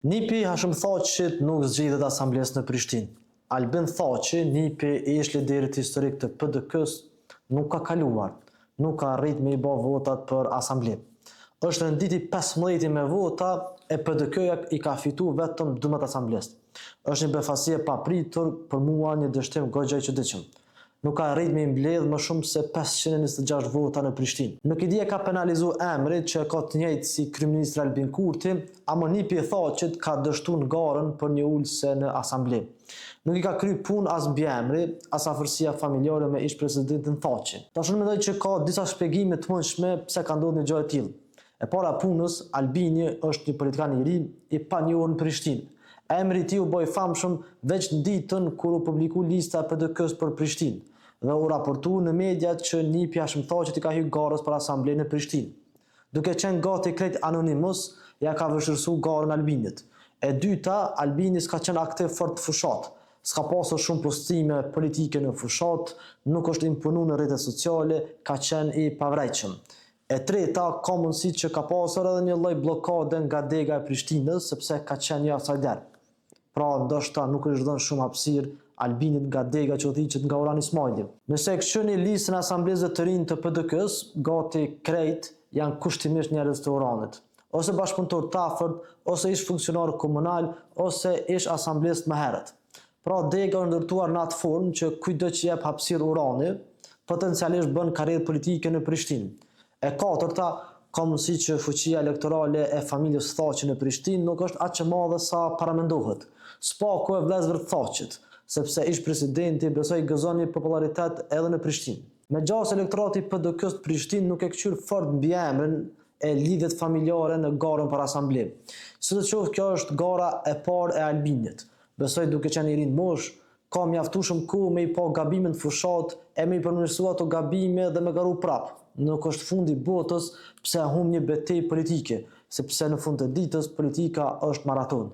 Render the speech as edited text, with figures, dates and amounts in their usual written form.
Nipi Hashim Thaçit nuk zgjidhet asamblesë në Prishtinë. Albin Thaçi, nipi i ish-liderit historik të PDK-s, nuk ka kaluar, nuk ka arrit me i bë votat për asamble. Është renditi 15 me vota e PDK-ja i ka fitu vetëm 12 asamblesë. Është një befasi e papritur, për mua një dështim goxha i çuditshëm. Nuk ka arrit me i mbledh më shumë se 526 vota në Prishtinë. Nuk i di e ka penalizu emrit që ka të njëjtë si kryeministri Albin Kurti, ama nipi i Thaçit ka dështu në garën për një ulse në asamble. Nuk i ka kry punë as mbiemri, as afërsia familjare me ish-presidentin Thaçi. Tash unë mendoj që ka disa shpjegime të mundshme pse ka ndodhur një gjë e tillë. E para punës, Albini është një politikan i ri, i panjohur në Prishtinë. Emri i tij u bë i famshëm veç në ditën kur u publiku lista e PDK-s për Prishtinë dhe u raportu në mediat që nipi Hashim Thaçit i ka hyrë garës për asamblenë në Prishtinë. Duke qenë gati krejt anonimus, ja ka vështirësu garën Albinit. E dyta, Albini s'ka qenë aktiv fort fushat, s'ka pasur shumë postime politike në fushat, nuk është imponu në rrjetet sociale, ka qenë i pavrejtshëm. E treta, ka mundësi që ka pasur edhe një lloj bllokade nga dega e Prishtinës, sepse ka qenë një outsider. Pra, ndoshta nuk është dhënë shumë hapësirë Albinit nga dega që udhëhiqet nga Urani Ismaili. Nëse e këshyni listën e asamblesë të rinj të PDK-s, gati krejt janë kushtimisht njerëz të Uranit. Ose bashkëpunëtor të afërt, ose ish funksionar komunal, ose ish asamblesë më herët. Pra, dega është ndërtuar në atë formë që kujdo që jep hapësirë Urani, potencialisht bën karrierë politike në Prishtinë. E katërta, ka mundësi që fuqia elektorale e familjes Thaçi në Prishtinë nuk është aq e madhe sa paramendohet. Spaku e vëllezërve të Thaçit, sepse ish-presidenti besoj gëzon një popularitet edhe në Prishtinë. Megjithëse elektorati i PDK-s të Prishtinë nuk e kqyr fort mbiemrin e lidhjet familjare në garën për asamble. Sidoqoftë, kjo është gara e parë e Albinit. Besoj duke qenë i ri në moshë, ka mjaftueshëm kohë me i pa gabimin fushat e me i përmirësu ato gabime dhe me garu prap. Nuk është fundi botës pse humb një betejë politike, sepse në fund të ditës politika është maraton.